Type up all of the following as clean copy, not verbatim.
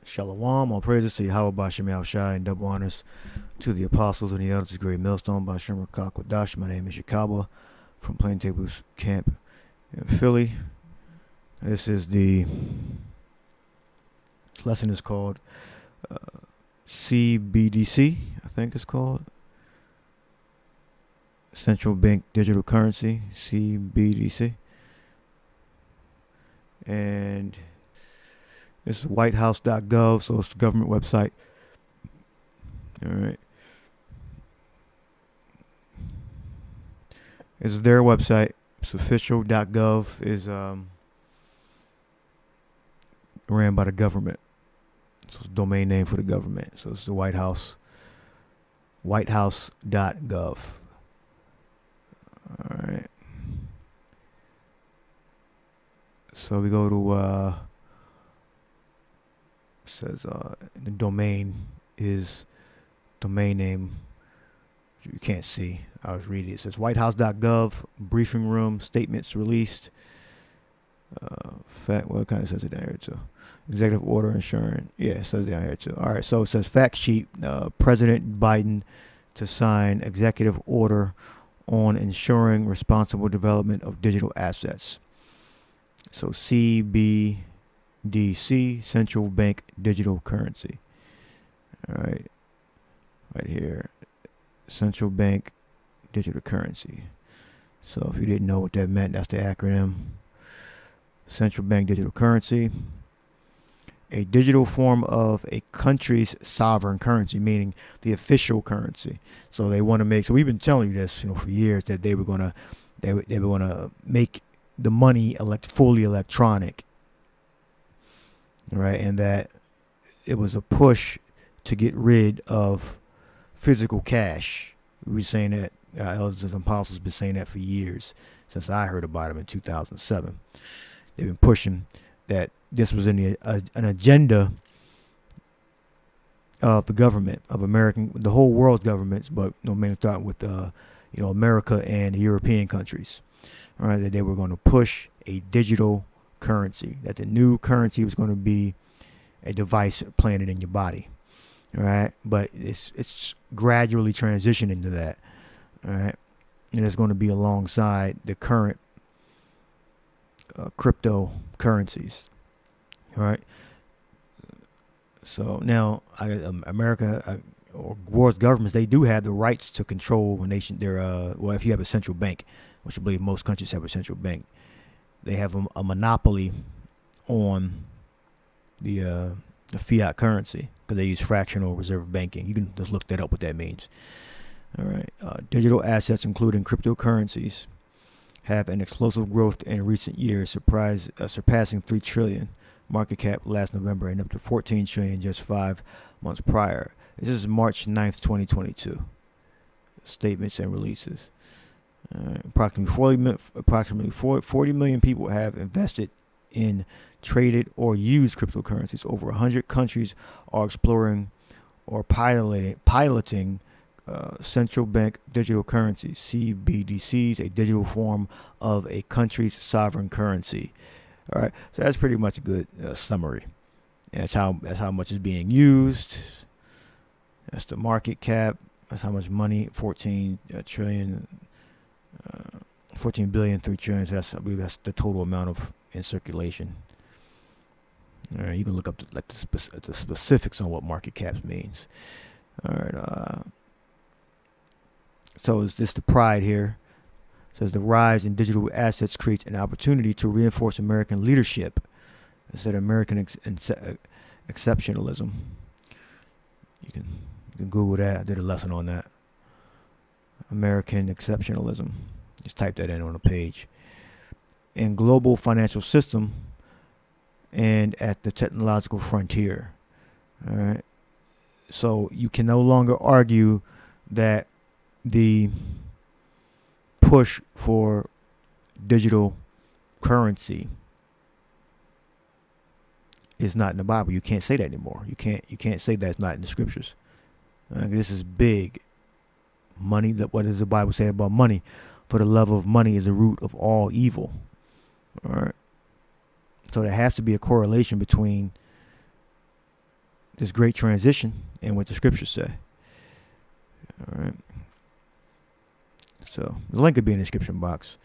Shalom, all praises to Yahweh Bashem Yahushai, and double honors to the apostles and the elders of Great Millstone, Bashem Rakak. My name is Yakaba from Plain Tables Camp in Philly. This lesson is called Cbdc, I think it's called. Central Bank Digital Currency, Cbdc. And it's whitehouse.gov, so it's the government website. All right. It's their website. It's official.gov is ran by the government. So it's a domain name for the government. So it's the White House. Whitehouse.gov. All right. So we go to says the domain is domain name you can't see. I was reading it. It says whitehouse.gov, briefing room, statements released. Fact, what kind of says it down here too? Executive order ensuring. Yeah, it says down here too. All right, so it says fact sheet. President Biden to sign executive order on ensuring responsible development of digital assets. So CBDC, Central Bank Digital Currency. All right. Right here. Central Bank Digital Currency. So if you didn't know what that meant, that's the acronym. Central Bank Digital Currency. A digital form of a country's sovereign currency, meaning the official currency. So they want to make, so we've been telling you this, for years, that they were gonna make the money fully electronic. Right, and that it was a push to get rid of physical cash. We were saying that, elders and apostles have been saying that for years, since I heard about them in 2007. They've been pushing that this was in an agenda of the government, of the whole world's governments, but mainly starting with America and the European countries. All right, that they were going to push a digital currency, that the new currency was going to be a device planted in your body. All right, but it's gradually transitioning to that. All right, and it's going to be alongside the current cryptocurrencies. All right, so now America or world governments, they do have the rights to control a nation. If you have a central bank, which I believe most countries have a central bank, they have a monopoly on the fiat currency because they use fractional reserve banking. You can just look that up, what that means. All right. Digital assets, including cryptocurrencies, have an explosive growth in recent years, surpassing 3 trillion market cap last November and up to 14 trillion just 5 months prior. This is March 9th, 2022. Statements and releases. Approximately 40 million people have invested in, traded, or used cryptocurrencies. Over 100 countries are exploring or piloting central bank digital currencies, CBDCs, a digital form of a country's sovereign currency. All right, so that's pretty much a good summary. That's how much is being used. That's the market cap. That's how much money. 14 trillion. 14 billion, 3 trillion. So I believe that's the total amount in circulation. All right, you can look up the specifics on what market caps means. All right. So is this the pride here? It says the rise in digital assets creates an opportunity to reinforce American leadership instead of American exceptionalism. You can Google that. I did a lesson on that. American exceptionalism. Just type that in on the page. In global financial system and at the technological frontier. All right. So you can no longer argue that the push for digital currency is not in the Bible. You can't say that anymore. You can't say that's not in the scriptures. This is big. Money. What does the Bible say about money? For the love of money is the root of all evil. All right. So there has to be a correlation between this great transition and what the scriptures say. All right. So the link could be in the description box.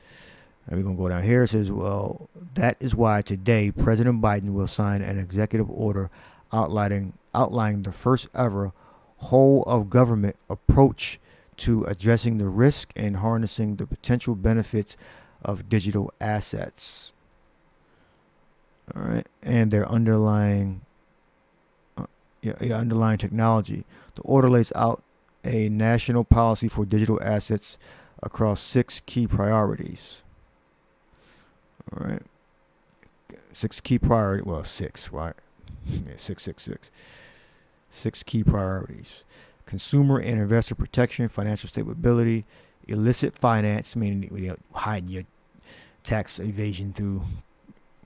And we're going to go down here. It says, well, that is why today President Biden will sign an executive order outlining the first ever whole of government approach to addressing the risk and harnessing the potential benefits of digital assets. All right. And their underlying technology. The order lays out a national policy for digital assets across 6 key priorities. All right. 6 key priorities. Well, 6, right? Yeah, 6. 6 key priorities. Consumer and investor protection, financial stability, illicit finance, meaning hiding your tax evasion through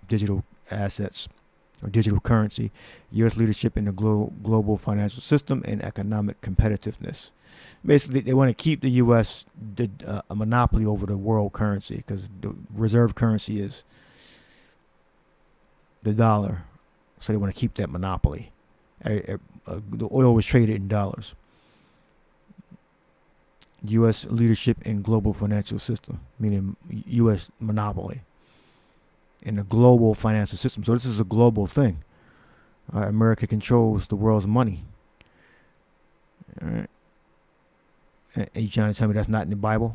digital assets or digital currency, U.S. leadership in the global financial system, and economic competitiveness. Basically, they want to keep the U.S. A monopoly over the world currency, because the reserve currency is the dollar. So they want to keep that monopoly. The oil was traded in dollars. U.S. leadership in global financial system, meaning U.S. monopoly in the global financial system. So this is a global thing. America controls the world's money. All right. And you trying to tell me that's not in the Bible?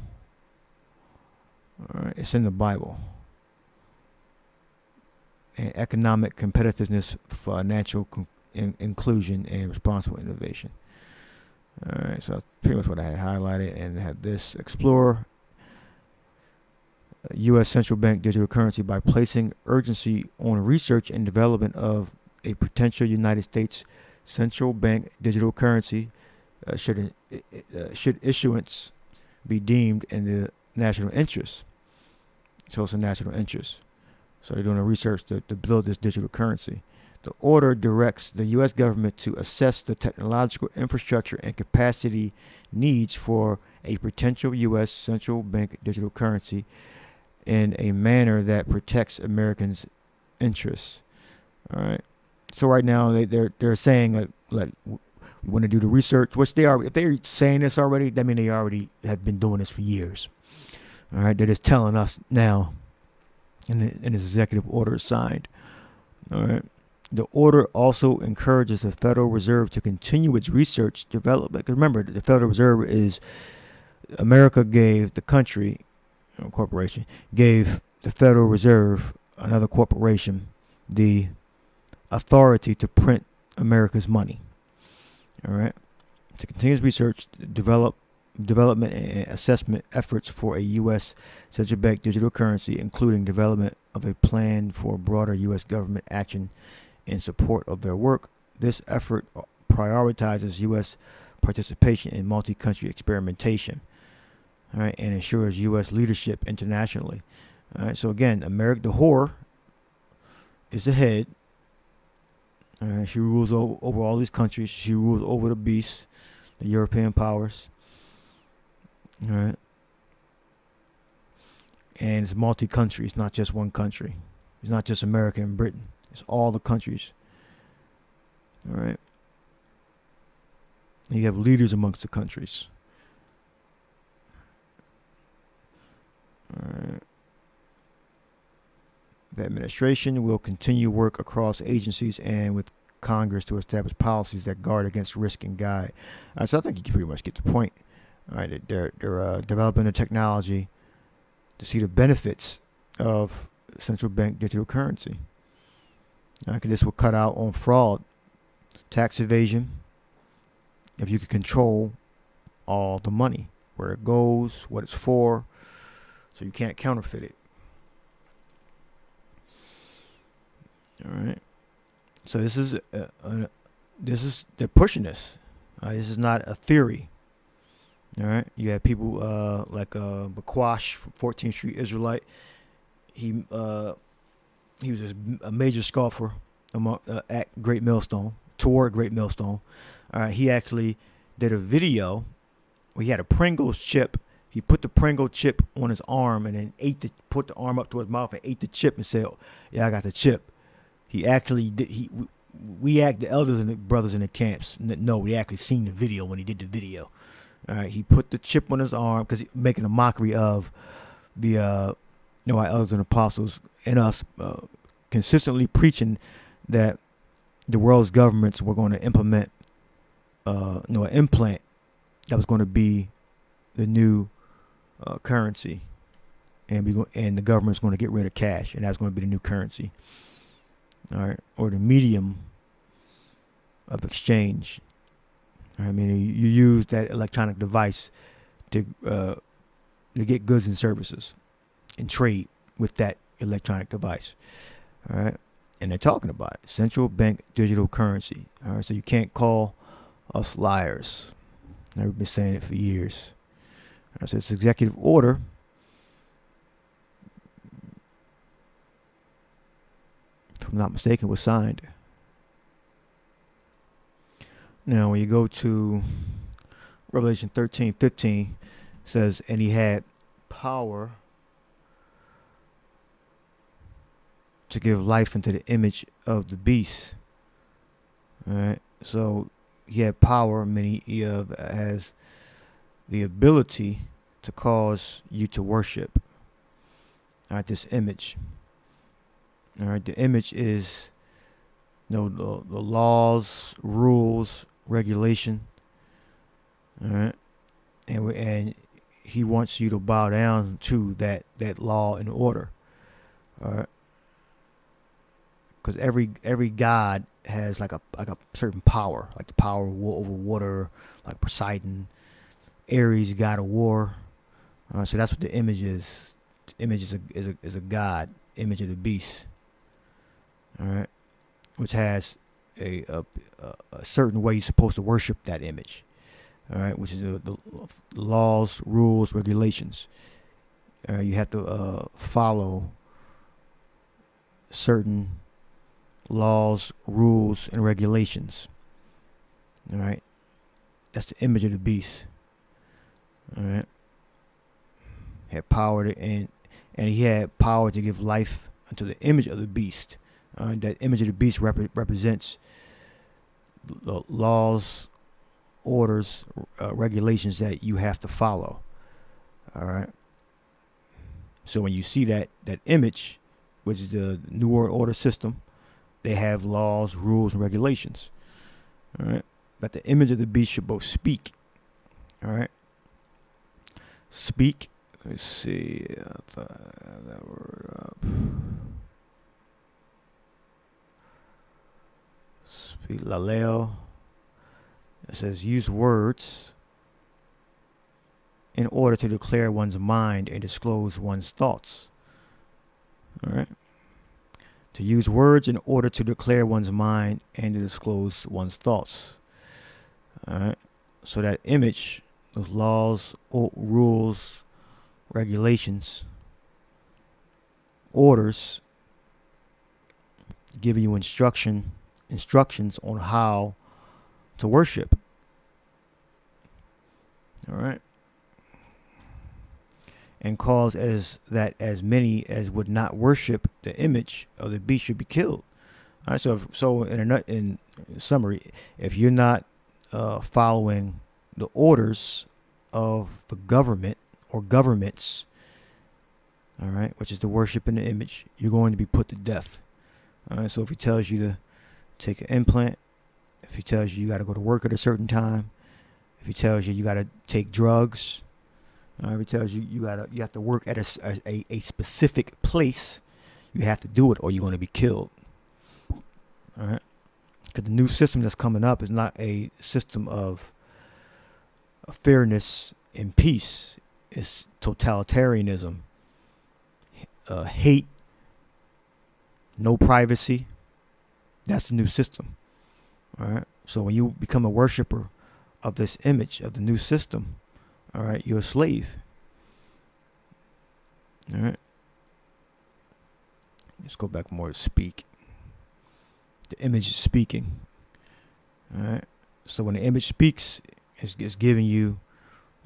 All right, it's in the Bible. And economic competitiveness, financial inclusion, and responsible innovation. All right, so that's pretty much what I had highlighted, and had this explore U.S. central bank digital currency by placing urgency on research and development of a potential United States central bank digital currency. Should issuance be deemed in the national interest? So it's a national interest. So they're doing a research to build this digital currency. The order directs the U.S. government to assess the technological infrastructure and capacity needs for a potential U.S. central bank digital currency in a manner that protects Americans' interests. All right. So right now they're saying like we want to do the research, which they are. If they're saying this already, that means they already have been doing this for years. All right, they're just telling us now, and this executive order is signed. All right, the order also encourages the Federal Reserve to continue its research development. Because remember, the Federal Reserve is America gave the country, corporation, gave the Federal Reserve, another corporation, the authority to print America's money. All right. To continue research, development and assessment efforts for a U.S. central bank digital currency, including development of a plan for broader U.S. government action in support of their work. This effort prioritizes U.S. participation in multi-country experimentation, all right, and ensures U.S. leadership internationally. All right. So again, America, the whore, is the head. All right, she rules over all these countries. She rules over the beast, the European powers. All right. And it's multi-country. It's not just one country. It's not just America and Britain. It's all the countries. All right. And you have leaders amongst the countries. All right. The administration will continue work across agencies and with Congress to establish policies that guard against risk and guide. So I think you can pretty much get the point. All right, they're developing the technology to see the benefits of central bank digital currency. This will cut out on fraud, tax evasion, if you can control all the money, where it goes, what it's for, so you can't counterfeit it. All right. So this is they're pushing this. This is not a theory. All right. You have people like Bakwash from 14th Street Israelite. He was a major scoffer at Great Millstone, toward Great Millstone. All right. He actually did a video where he had a Pringles chip. He put the Pringle chip on his arm and then put the arm up to his mouth and ate the chip and said, "Yeah, I got the chip." He actually did. the elders and the brothers in the camps know we actually seen the video when he did the video. All right, he put the chip on his arm because he's making a mockery of the our elders and apostles and us consistently preaching that the world's governments were going to implement an implant that was going to be the new currency, and the government's going to get rid of cash, and that's going to be the new currency. All right, or the medium of exchange. I mean, you use that electronic device to get goods and services and trade with that electronic device. All right, and they're talking about it, central bank digital currency. All right, so you can't call us liars. I've been saying it for years. All right, so this executive order if I'm not mistaken, was signed. Now, when you go to Revelation 13:15, says, and he had power to give life into the image of the beast. All right, so he had power, meaning he has the ability to cause you to worship. All right, this image. All right, the image is the laws, rules, regulation. All right, and he wants you to bow down to that law and order. All right, because every god has like a certain power, like the power over water, like Poseidon, Ares, god of war. So that's what the image is. The image is a god, image of the beast. All right, which has a certain way you're supposed to worship that image. All right, which is the laws, rules, regulations. You have to follow certain laws, rules, and regulations. All right, that's the image of the beast. All right, had power to, and he had power to give life unto the image of the beast. That image of the beast represents the laws, orders, regulations that you have to follow. All right. So when you see that image, which is the New World Order system, they have laws, rules, and regulations. All right. But the image of the beast should both speak. All right. Speak. Let's see. I thought I had that word up. Speak. Laleo. It says use words in order to declare one's mind and disclose one's thoughts. All right. To use words in order to declare one's mind and to disclose one's thoughts. All right. So that image, those laws, rules, regulations, orders, give you instructions on how to worship. All right. And cause as many as would not worship the image of the beast should be killed. All right. So in summary, if you're not following the orders of the government or governments, all right, which is the worship in the image, you're going to be put to death. All right. So if he tells you to take an implant, if he tells you got to go to work at a certain time, if he tells you got to take drugs, if he tells you you have to work at a specific place, you have to do it or you're going to be killed. All right, because the new system that's coming up is not a system of fairness and peace. It's totalitarianism, hate, no privacy. That's the new system. All right. So when you become a worshiper of this image of the new system, all right, you're a slave. All right. Let's go back more to speak. The image is speaking. All right. So when the image speaks, it's giving you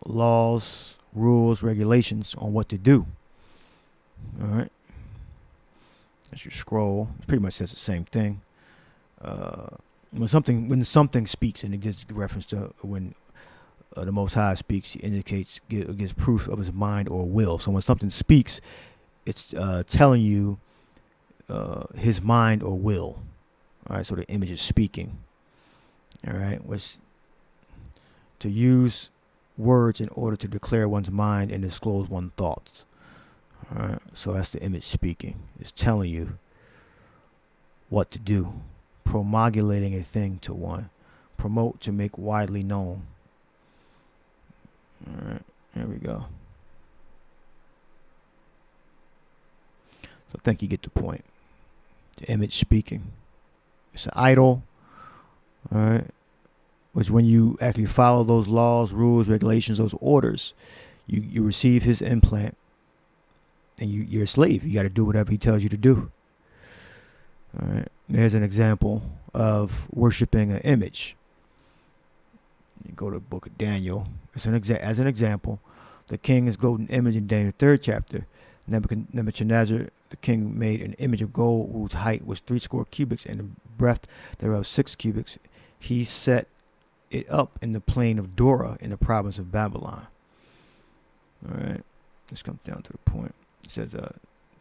laws, rules, regulations on what to do. All right. As you scroll, it pretty much says the same thing. when something speaks, and it gives reference to when the Most High speaks, he gives proof of his mind or will. So when something speaks, it's telling you his mind or will. All right, so the image is speaking. All right, which to use words in order to declare one's mind and disclose one's thoughts. All right, so that's the image speaking. It's telling you what to do, promulgating a thing to one, promote to make widely known. All right, there we go. So I think you get the point. The image speaking. It's an idol. All right, which when you actually follow those laws, rules, regulations, those orders, you receive his implant, and you're a slave. You got to do whatever he tells you to do. All right. There's an example of worshiping an image. You go to the book of Daniel. As an example, the king's golden image in Daniel 3rd chapter. Nebuchadnezzar, the king, made an image of gold whose height was 80 cubits and the breadth thereof 6 cubits. He set it up in the plain of Dura in the province of Babylon. All right. This comes down to the point. It says,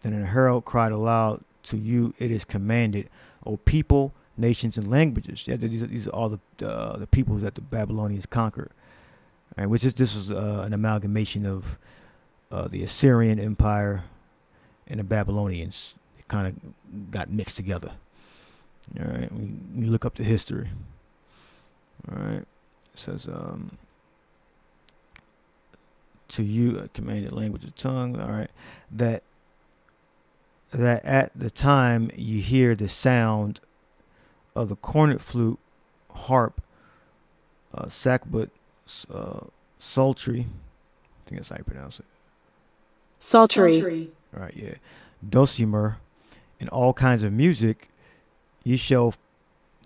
then a herald cried aloud, to you it is commanded, O people, nations, and languages. Yeah, these are all the peoples that the Babylonians conquered. All right, this was an amalgamation of the Assyrian Empire and the Babylonians. It kind of got mixed together. All right, we look up the history. All right, it says, to you commanded language of tongue. All right, that at the time you hear the sound of the cornet flute, harp, sackbut, psaltery. I think that's how you pronounce it. Psaltery. All right, yeah. Dulcimer and all kinds of music, ye shall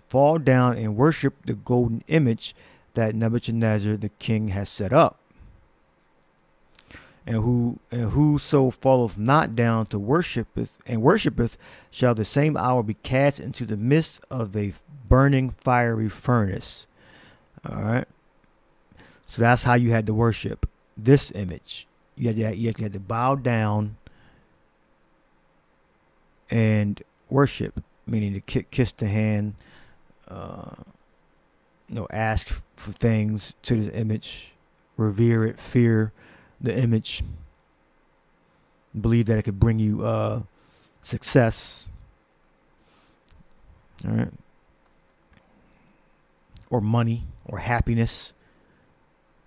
fall down and worship the golden image that Nebuchadnezzar the king has set up. And whoso falleth not down to worshipeth shall the same hour be cast into the midst of a burning fiery furnace. All right. So that's how you had to worship this image. You had to bow down and worship, meaning to kiss the hand, ask for things to the image, revere it, fear the image, believe that it could bring you success, all right, or money or happiness.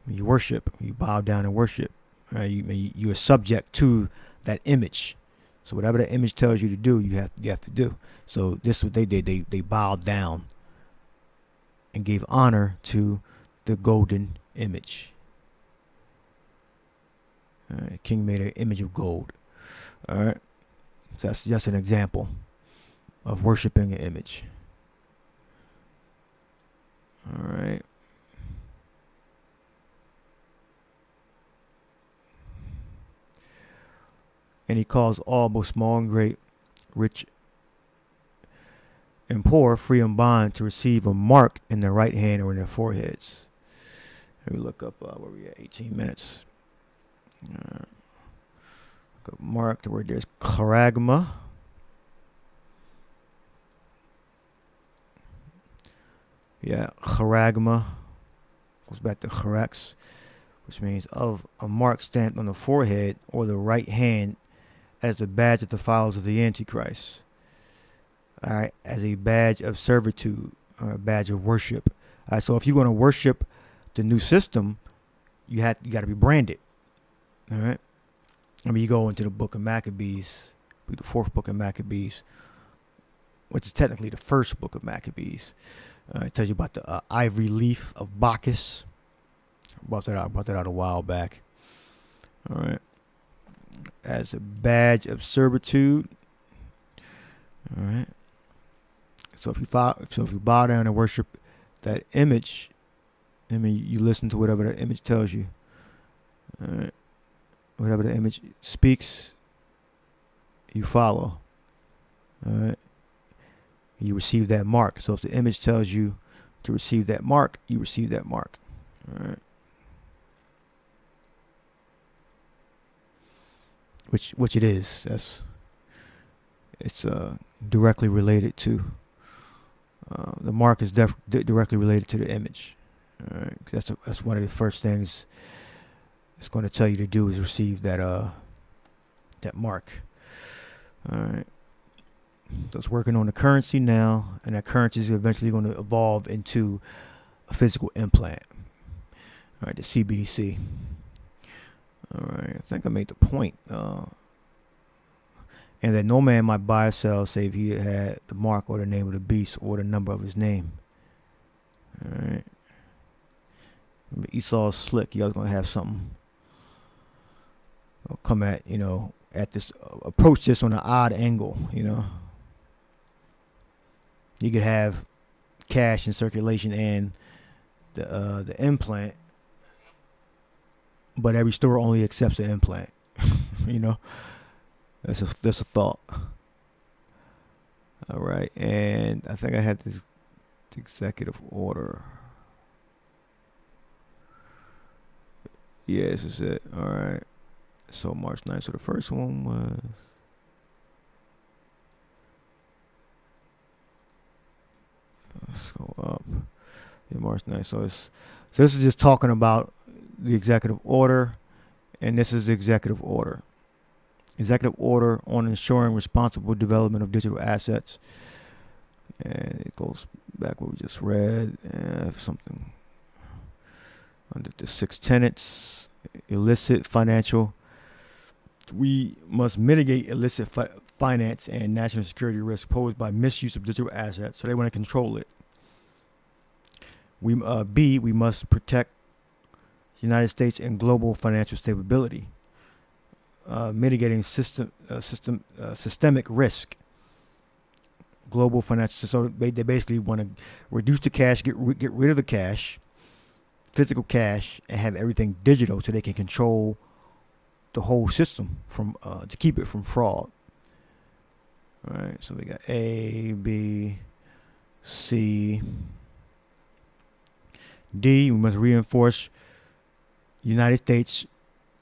You worship, you bow down and worship. Right? You are subject to that image. So whatever that image tells you to do, you have to do. So this is what they did. They bowed down and gave honor to the golden image. King made an image of gold. All right. So that's just an example of worshiping an image. All right. And he calls all, both small and great, rich and poor, free and bond, to receive a mark in their right hand or in their foreheads. Let me look up where we at, 18 minutes. Look up mark, the word there is charagma. Yeah, charagma goes back to charax, which means of a mark stamped on the forehead or the right hand as the badge of the followers of the Antichrist. All right, as a badge of servitude or a badge of worship. All right, so if you're going to worship the new system, you got to be branded. All right. I mean, you go into the book of Maccabees, the 4th book of Maccabees, which is technically the 1st book of Maccabees. It tells you about the ivory leaf of Bacchus. I brought that out a while back. All right. As a badge of servitude. All right. So if you bow down and worship that image, I mean, you listen to whatever that image tells you. All right. Whatever the image speaks, you follow. All right. You receive that mark. So if the image tells you to receive that mark, you receive that mark. All right. Which it is. It's directly related to. The mark is directly related to the image. All right. That's one of the first things it's going to tell you to do is receive that mark. All right. So it's working on the currency now, and that currency is eventually going to evolve into a physical implant. All right, the Cbdc. All right, I think I made the point. And that no man might buy or sell save he had the mark or the name of the beast or the number of his name. All right. Remember, Esau's slick. Y'all going to have something come at, at this, approach this on an odd angle, You could have cash in circulation and the implant, but every store only accepts the implant. That's a thought. All right, and I think I had this executive order. Yeah, this is it. All right. So March 9th. So the first one was. Let's go up. Yeah, March 9th. So this is just talking about the executive order, and this is the executive order. Executive order on ensuring responsible development of digital assets. And it goes back what we just read. Something under the 6 tenets. Illicit financial. We must mitigate illicit finance and national security risk posed by misuse of digital assets, so they want to control it. We must protect the United States and global financial stability, mitigating systemic risk. Global financial, so they basically want to reduce the cash, get rid of the cash, physical cash, and have everything digital, so they can control the whole system from to keep it from fraud. All right, so we got A, B, C, D. We must reinforce United States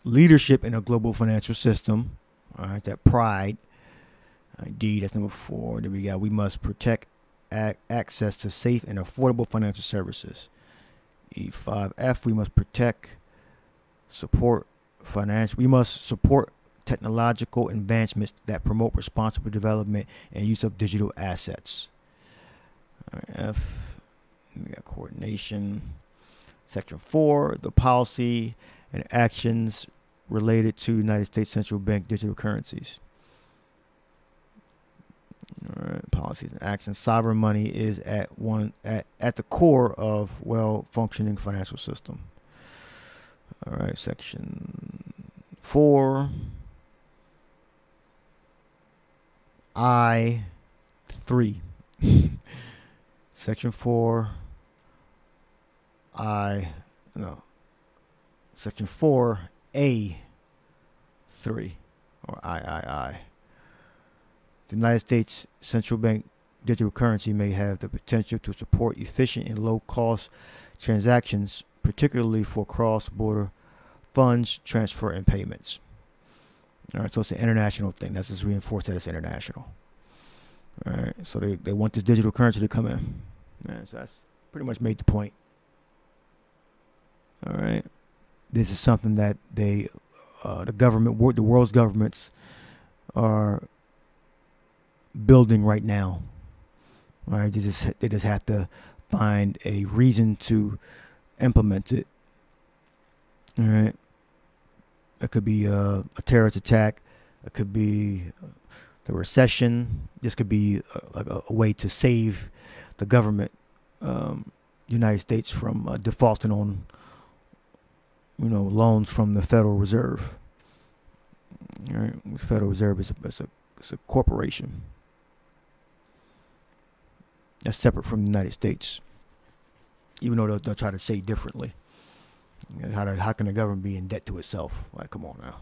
leadership in a global financial system. All right, that pride. D, that's number 4. Then we must protect access to safe and affordable financial services. E5F, we must we must support technological advancements that promote responsible development and use of digital assets. All right, F, we got coordination. Section 4, the policy and actions related to United States Central Bank digital currencies. All right, policies and actions. Sovereign money is at the core of well-functioning financial system. All right, section 4, I3. Section 4, Section 4A3, or III. The United States Central Bank digital currency may have the potential to support efficient and low-cost transactions, particularly for cross-border funds transfer and payments. All right, so it's an international thing. That's just reinforced that it's international. All right, so they want this digital currency to come in. So that's pretty much made the point. All right, this is something that the world's governments are building right now. All right, they just have to find a reason to implement it. All right, it could be a terrorist attack. It could be the recession. This could be like a way to save the government, United States, from defaulting on loans from the Federal Reserve. All right, the Federal Reserve is a corporation. That's separate from the United States, even though they'll try to say differently. How can the government be in debt to itself? Like, come on now.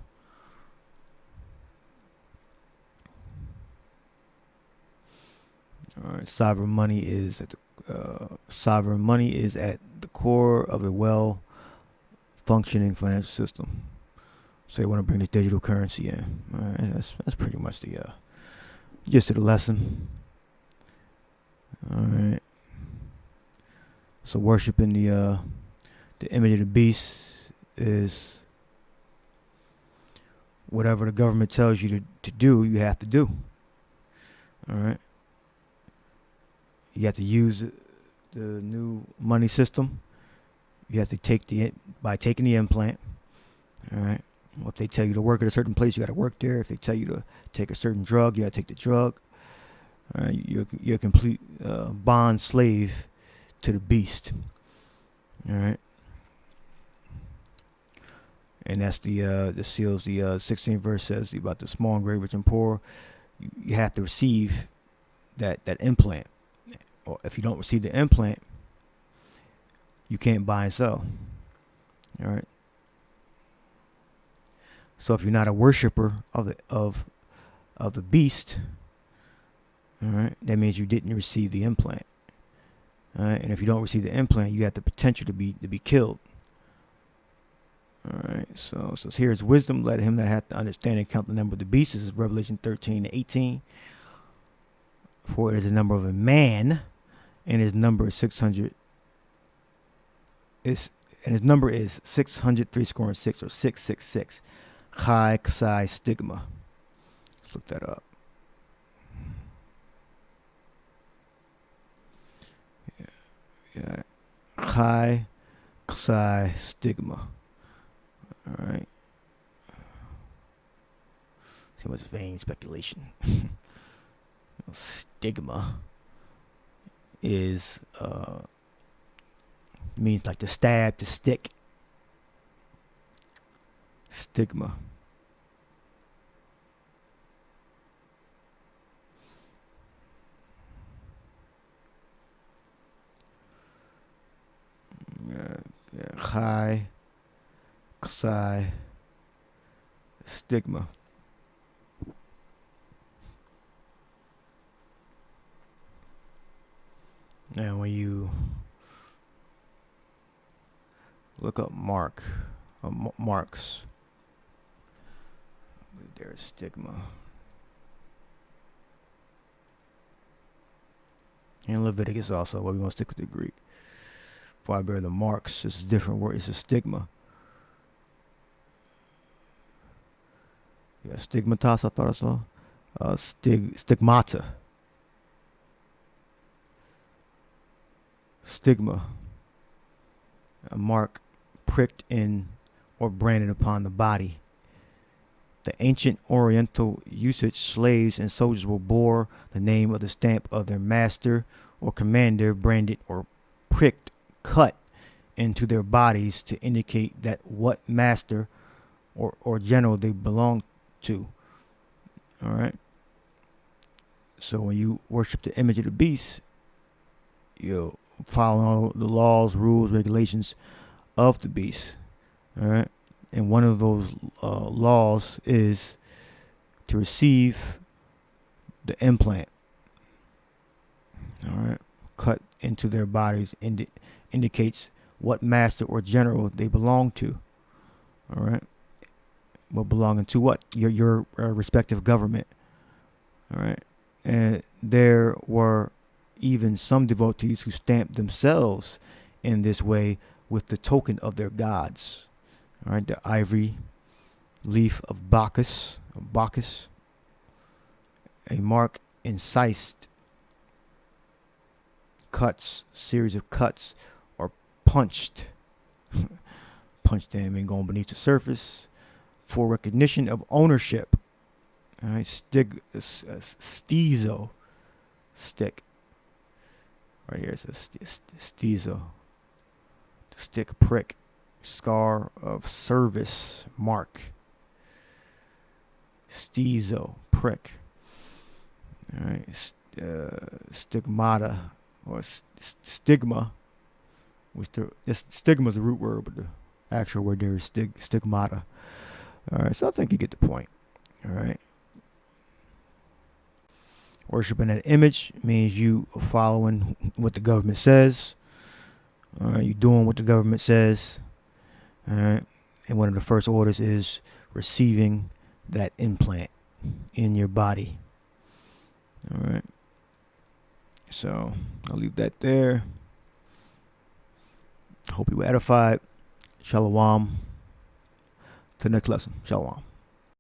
All right, sovereign money is at the core of a well-functioning financial system. So they want to bring the digital currency in. All right, that's pretty much the gist of the lesson. All right. So worshiping the image of the beast is whatever the government tells you to do, you have to do. All right. You have to use the new money system. You have to take taking the implant. All right. Well, if they tell you to work at a certain place, you got to work there. If they tell you to take a certain drug, you got to take the drug. All right. You're a complete bond slave to the beast. All right. And that's the seals. The 16th verse says about the small and great, rich and poor. You have to receive that implant. Or if you don't receive the implant, you can't buy and sell. All right. So if you're not a worshiper of the beast, all right, that means you didn't receive the implant. All right. And if you don't receive the implant, you have the potential to be killed. All right, so here's wisdom. Let him that hath the understanding count the number of the beast. This is Revelation 13:18. For it is the number of a man, and his number is 600. And his number is 600 or 666. Chi Psi Stigma. Let's look that up. Yeah. Chi Psi Stigma. All right. Too much vain speculation. Stigma is means like to stab, to stick. Stigma. High. Psi. Stigma. Now when you look up marks, there's stigma. And Leviticus also, but we're going to stick with the Greek. Before I bear the marks, this is a different word. It's a stigma. Yeah, stigmatas, I thought I saw. Stigmata. Stigma. A mark pricked in or branded upon the body. The ancient Oriental usage, slaves and soldiers will bore the name of the stamp of their master or commander, branded or pricked, cut into their bodies to indicate that what master or general they belong to. All right. So when you worship the image of the beast, you're following all the laws, rules, regulations of the beast. All right. And one of those laws is to receive the implant. All right. Cut into their bodies indicates what master or general they belong to. All right. Well, belonging to what? Your respective government. All right. And there were even some devotees who stamped themselves in this way with the token of their gods. All right. The ivory leaf of Bacchus, a mark incised, cuts, series of cuts, or punched. Punched them and going beneath the surface for recognition of ownership. All right, stizo, stick. Right here it says stizo, stick, prick, scar of service, mark. Stizo, prick. All right, stigmata or stigma. Stigma is the root word, but the actual word there is stigmata. All right, so I think you get the point. All right. Worshiping that image means you are following what the government says. All right, you're doing what the government says. All right, and one of the first orders is receiving that implant in your body. All right, so I'll leave that there. Hope you were edified. Shalom. To the next lesson. Shalom.